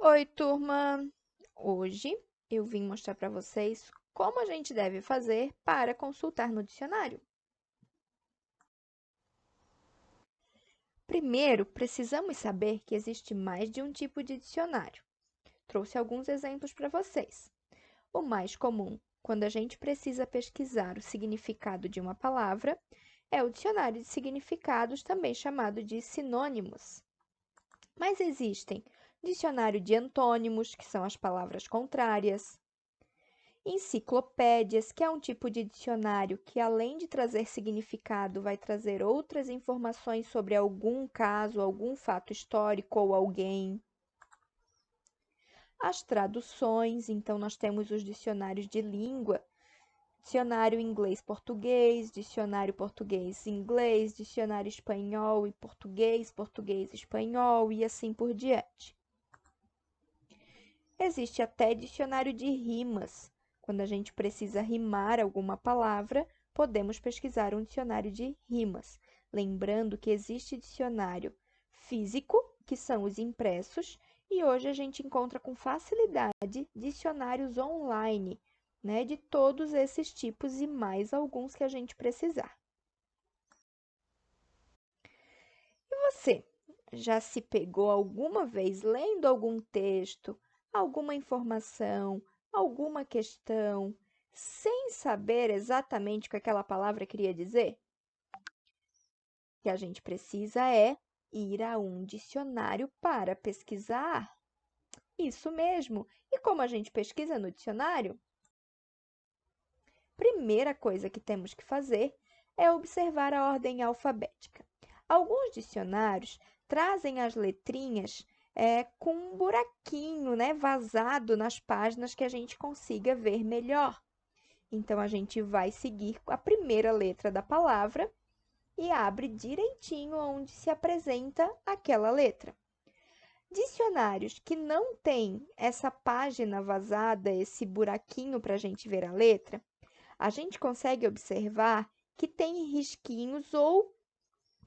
Oi, turma! Hoje eu vim mostrar para vocês como a gente deve fazer para consultar no dicionário. Primeiro, precisamos saber que existe mais de um tipo de dicionário. Trouxe alguns exemplos para vocês. O mais comum, quando a gente precisa pesquisar o significado de uma palavra, é o dicionário de significados, também chamado de sinônimos. Mas existem dicionário de antônimos, que são as palavras contrárias, enciclopédias, que é um tipo de dicionário que, além de trazer significado, vai trazer outras informações sobre algum caso, algum fato histórico ou alguém. As traduções, então, nós temos os dicionários de língua, dicionário inglês-português, dicionário português-inglês, dicionário espanhol e português, português-espanhol e assim por diante. Existe até dicionário de rimas. Quando a gente precisa rimar alguma palavra, podemos pesquisar um dicionário de rimas. Lembrando que existe dicionário físico, que são os impressos, e hoje a gente encontra com facilidade dicionários online, né, de todos esses tipos e mais alguns que a gente precisar. E você, já se pegou alguma vez lendo algum texto, alguma informação, alguma questão, sem saber exatamente o que aquela palavra queria dizer? O que a gente precisa é ir a um dicionário para pesquisar. Isso mesmo. E como a gente pesquisa no dicionário? Primeira coisa que temos que fazer é observar a ordem alfabética. Alguns dicionários trazem as letrinhas com um buraquinho, né, vazado nas páginas que a gente consiga ver melhor. Então, a gente vai seguir a primeira letra da palavra e abre direitinho onde se apresenta aquela letra. Dicionários que não têm essa página vazada, esse buraquinho para a gente ver a letra, a gente consegue observar que tem risquinhos ou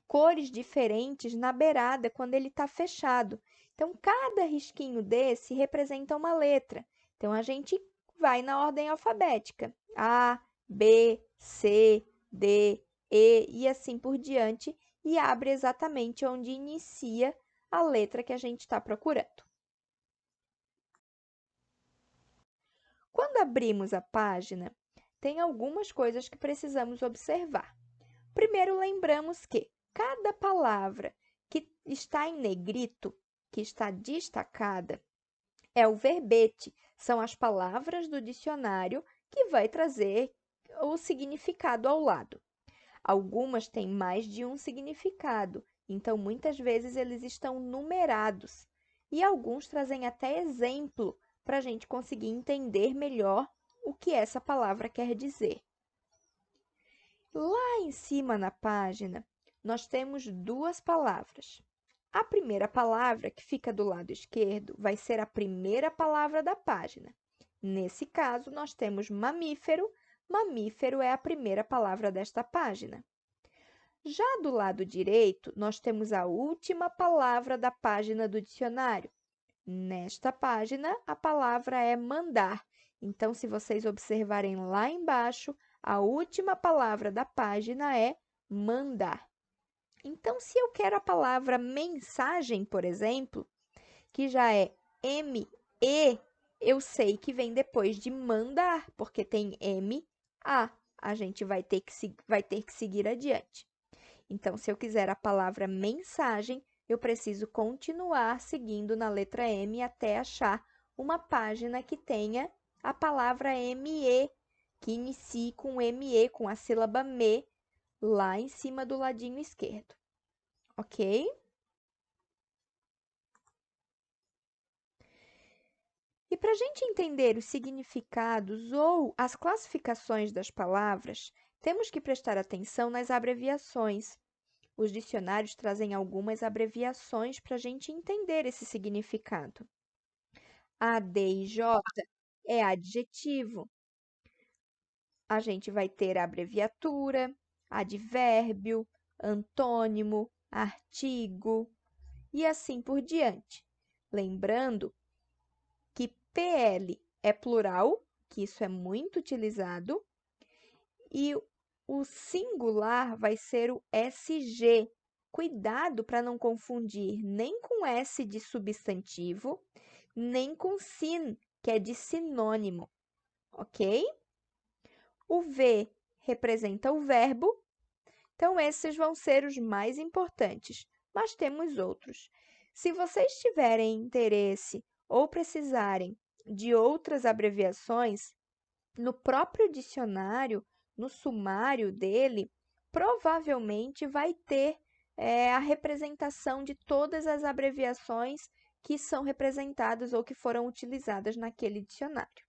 cores diferentes na beirada quando ele está fechado. Então, cada risquinho desse representa uma letra. Então, a gente vai na ordem alfabética: A, B, C, D, E e assim por diante, e abre exatamente onde inicia a letra que a gente está procurando. Quando abrimos a página, tem algumas coisas que precisamos observar. Primeiro, lembramos que cada palavra que está em negrito, que está destacada, é o verbete, são as palavras do dicionário que vai trazer o significado ao lado. Algumas têm mais de um significado, então muitas vezes eles estão numerados. E alguns trazem até exemplo para a gente conseguir entender melhor o que essa palavra quer dizer. Lá em cima na página, nós temos duas palavras. A primeira palavra, que fica do lado esquerdo, vai ser a primeira palavra da página. Nesse caso, nós temos mamífero. Mamífero é a primeira palavra desta página. Já do lado direito, nós temos a última palavra da página do dicionário. Nesta página, a palavra é mandar. Então, se vocês observarem lá embaixo, a última palavra da página é mandar. Então, se eu quero a palavra mensagem, por exemplo, que já é M-E, eu sei que vem depois de mandar, porque tem M-A. A gente vai ter que seguir adiante. Então, se eu quiser a palavra mensagem, eu preciso continuar seguindo na letra M até achar uma página que tenha a palavra ME, que inicie com ME, com a sílaba me, lá em cima do ladinho esquerdo. Ok? E para a gente entender os significados ou as classificações das palavras, temos que prestar atenção nas abreviações. Os dicionários trazem algumas abreviações para a gente entender esse significado. A, D e J é adjetivo. A gente vai ter a abreviatura, advérbio, antônimo, artigo e assim por diante. Lembrando PL é plural, que isso é muito utilizado, e o singular vai ser o SG. Cuidado para não confundir nem com S de substantivo, nem com sin, que é de sinônimo, ok? O V representa o verbo, então esses vão ser os mais importantes, mas temos outros. Se vocês tiverem interesse ou precisarem de outras abreviações, no próprio dicionário, no sumário dele, provavelmente vai ter a representação de todas as abreviações que são representadas ou que foram utilizadas naquele dicionário.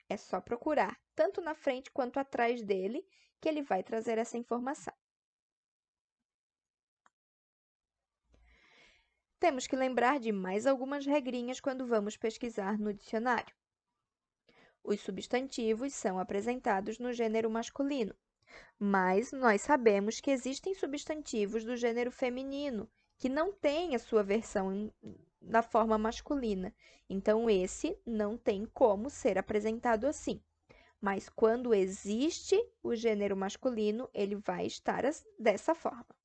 É só procurar, tanto na frente quanto atrás dele, que ele vai trazer essa informação. Temos que lembrar de mais algumas regrinhas quando vamos pesquisar no dicionário. Os substantivos são apresentados no gênero masculino, mas nós sabemos que existem substantivos do gênero feminino que não têm a sua versão na forma masculina. Então, esse não tem como ser apresentado assim. Mas quando existe o gênero masculino, ele vai estar dessa forma.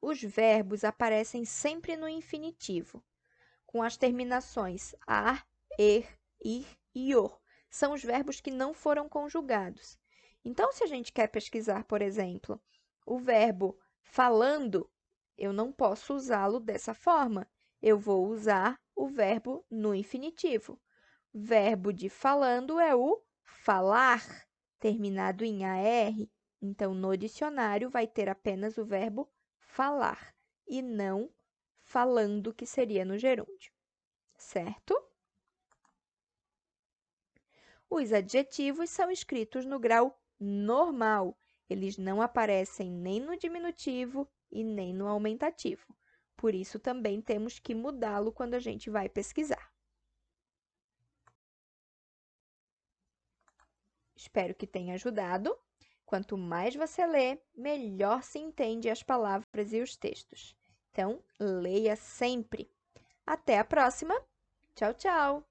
Os verbos aparecem sempre no infinitivo, com as terminações ar, ir e or. São os verbos que não foram conjugados. Então, se a gente quer pesquisar, por exemplo, o verbo falando, eu não posso usá-lo dessa forma. Eu vou usar o verbo no infinitivo. Verbo de falando é o falar, terminado em AR. Então, no dicionário, vai ter apenas o verbo falar e não falando, que seria no gerúndio, certo? Os adjetivos são escritos no grau normal. Eles não aparecem nem no diminutivo e nem no aumentativo. Por isso, também temos que mudá-lo quando a gente vai pesquisar. Espero que tenha ajudado. Quanto mais você lê, melhor se entende as palavras e os textos. Então, leia sempre. Até a próxima. Tchau, tchau!